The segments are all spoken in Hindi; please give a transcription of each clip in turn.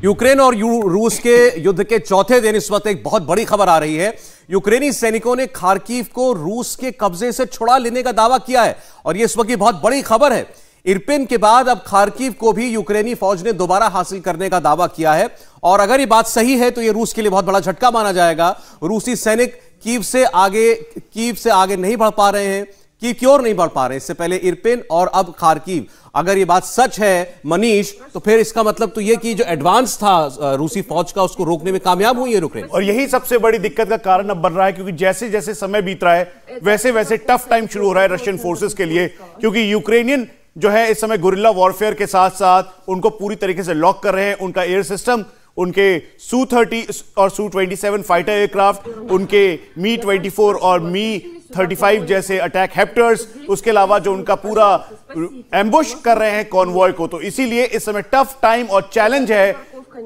यूक्रेन और रूस के युद्ध के चौथे दिन इस वक्त एक बहुत बड़ी खबर आ रही है। यूक्रेनी सैनिकों ने खार्किव को रूस के कब्जे से छुड़ा लेने का दावा किया है और यह इस वक्त की बहुत बड़ी खबर है। इरपिन के बाद अब खार्किव को भी यूक्रेनी फौज ने दोबारा हासिल करने का दावा किया है और अगर यह बात सही है तो यह रूस के लिए बहुत बड़ा झटका माना जाएगा। रूसी सैनिक कीव से आगे नहीं बढ़ पा रहे हैं। कीव की ओर नहीं बढ़ पा रहे। इससे पहले इरपिन और अब खार्किव। अगर ये बात सच है मनीष, तो फिर इसका मतलब तो ये कि जो एडवांस था रूसी फौज का उसको रोकने में कामयाब हुई है यूक्रेन। और यही सबसे बड़ी दिक्कत का कारण अब बन रहा है, क्योंकि जैसे जैसे समय बीत रहा है वैसे वैसे टफ टाइम शुरू हो रहा है रशियन फोर्सेस के लिए, क्योंकि यूक्रेनियन जो है इस समय गुरिल्ला वॉरफेयर के साथ साथ उनको पूरी तरीके से लॉक कर रहे हैं। उनका एयर सिस्टम, उनके Su-30 और Su-27 फाइटर एयरक्राफ्ट, उनके Mi-24 और Mi-35 जैसे अटैक हेप्टर्स, उसके अलावा जो उनका पूरा एम्बुश कर रहे हैं कॉन्वॉय को। तो इसीलिए इस समय टफ टाइम और चैलेंज है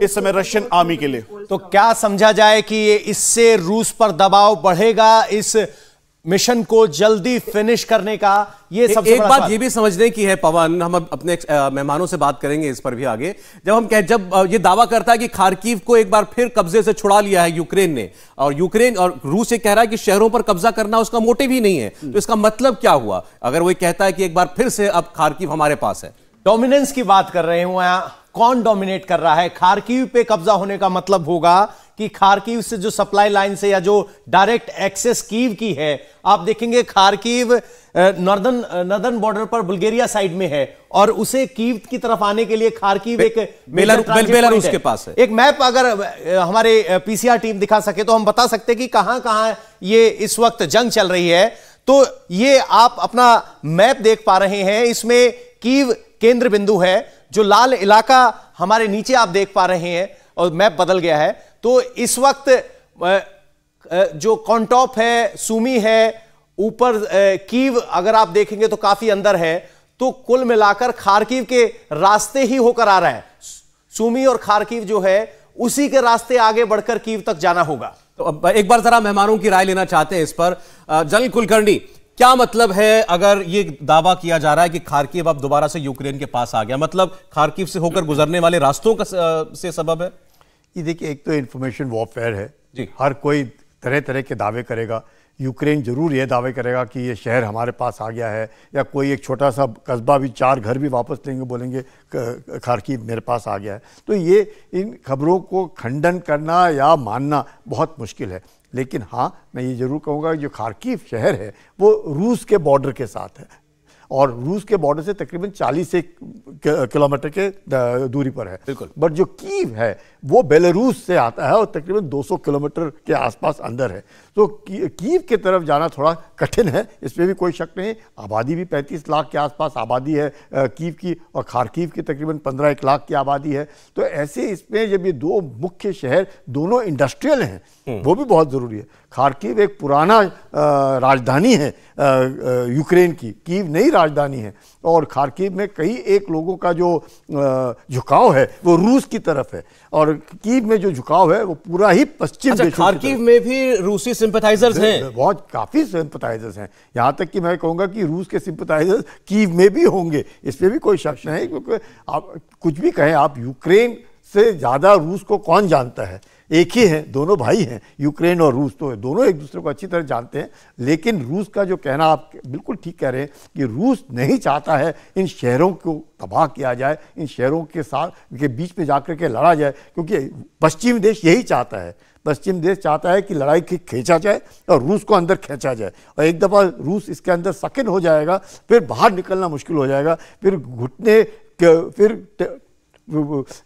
इस समय रशियन आर्मी के लिए। तो क्या समझा जाए कि इससे रूस पर दबाव बढ़ेगा इस मिशन को जल्दी फिनिश करने का? ये सबसे एक बात ये भी समझने की है पवन, हम अपने मेहमानों से बात करेंगे इस पर भी आगे। जब ये दावा करता है कि खार्किव को एक बार फिर कब्जे से छुड़ा लिया है यूक्रेन ने, और रूस ये कह रहा है कि शहरों पर कब्जा करना उसका मोटिव ही नहीं है, तो इसका मतलब क्या हुआ अगर वो कहता है कि एक बार फिर से अब खार्किव हमारे पास है? डोमिनेंस की बात कर रहे हूं। कौन डोमिनेट कर रहा है? खार्किव पे कब्जा होने का मतलब होगा कि खार्किव से जो सप्लाई लाइन से या जो डायरेक्ट एक्सेस कीव की है, आप देखेंगे खार्किव नॉर्दर्न बॉर्डर पर बुल्गारिया साइड में है और उसे कीव की तरफ आने के लिए खार्किव एक बेलारूस के पास है। एक मैप अगर हमारे पीसीआर टीम दिखा सके तो हम बता सकते कि कहां कहां ये इस वक्त जंग चल रही है। तो ये आप अपना मैप देख पा रहे हैं, इसमें कीव केंद्र बिंदु है। जो लाल इलाका हमारे नीचे आप देख पा रहे हैं और मैप बदल गया है, तो इस वक्त जो कॉन्टॉप है, सूमी है, ऊपर कीव अगर आप देखेंगे तो काफी अंदर है। तो कुल मिलाकर खार्किव के रास्ते ही होकर आ रहा है। सूमी और खार्किव जो है उसी के रास्ते आगे बढ़कर कीव तक जाना होगा। तो अब एक बार जरा मेहमानों की राय लेना चाहते हैं इस पर। जनरल कुलकर्णी, क्या मतलब है अगर ये दावा किया जा रहा है कि खार्किव अब दोबारा से यूक्रेन के पास आ गया? मतलब खार्किव से होकर गुजरने वाले रास्तों का से सबब है? ये देखिए, एक तो इंफॉर्मेशन वॉरफेयर है जी। हर कोई तरह तरह के दावे करेगा। यूक्रेन जरूर ये दावे करेगा कि ये शहर हमारे पास आ गया है, या कोई एक छोटा सा कस्बा भी, 4 घर भी वापस लेंगे, बोलेंगे खार्किव मेरे पास आ गया है। तो ये इन खबरों को खंडन करना या मानना बहुत मुश्किल है। लेकिन हाँ, मैं ये जरूर कहूँगा जो खार्किव शहर है वो रूस के बॉर्डर के साथ है और रूस के बॉर्डर से तकरीबन 40 किलोमीटर के दूरी पर है। बिल्कुल। बट जो कीव है वो बेलारूस से आता है और तकरीबन 200 किलोमीटर के आसपास अंदर है। तो कीव की तरफ जाना थोड़ा कठिन है, इसमें भी कोई शक नहीं। आबादी भी 35 लाख के आसपास आबादी है कीव की, और खार्किव की तकरीबन 15-1 लाख की आबादी है। तो ऐसे इसमें जब ये 2 मुख्य शहर दोनों इंडस्ट्रियल हैं, वो भी बहुत ज़रूरी है। खार्किव एक पुराना राजधानी है यूक्रेन की, कीव नई राजधानी है, और खार्किव में कई एक लोगों का जो झुकाव है वो रूस की तरफ है, और कीव में जो झुकाव है वो पूरा ही पश्चिम देशों की तरफ। खार्किव में भी रूसी सिंपैथाइजर्स हैं, बहुत काफ़ी सिंपैथाइजर्स हैं। यहाँ तक कि मैं कहूँगा कि रूस के सिंपैथाइजर्स कीव में भी होंगे, इसमें भी कोई शक नहीं। क्योंकि आप कुछ भी कहें, आप यूक्रेन से ज़्यादा रूस को कौन जानता है? एक ही हैं, दोनों भाई हैं, यूक्रेन और रूस, तो दोनों एक दूसरे को अच्छी तरह जानते हैं। लेकिन रूस का जो कहना, आप बिल्कुल ठीक कह रहे हैं कि रूस नहीं चाहता है इन शहरों को तबाह किया जाए, इन शहरों के साथ के बीच में जाकर के लड़ा जाए, क्योंकि पश्चिमी देश यही चाहता है। पश्चिम देश चाहता है कि लड़ाई खींचा जाए और रूस को अंदर खींचा जाए, और एक दफ़ा रूस इसके अंदर सकिन हो जाएगा फिर बाहर निकलना मुश्किल हो जाएगा। फिर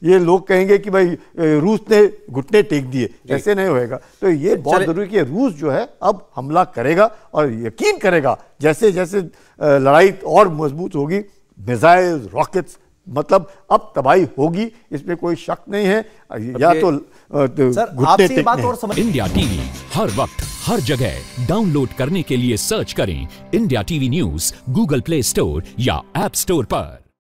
ये लोग कहेंगे कि भाई रूस ने घुटने टेक दिए, ऐसे नहीं होएगा। तो ये बहुत जरूरी कि रूस जो है अब हमला करेगा और यकीन करेगा जैसे जैसे लड़ाई और मजबूत होगी, मिसाइल, रॉकेट्स, मतलब अब तबाही होगी, इसमें कोई शक नहीं है। या तो घुटने टेकने। इंडिया टीवी हर वक्त हर जगह डाउनलोड करने के लिए सर्च करें India TV news Google play store या ऐप स्टोर पर।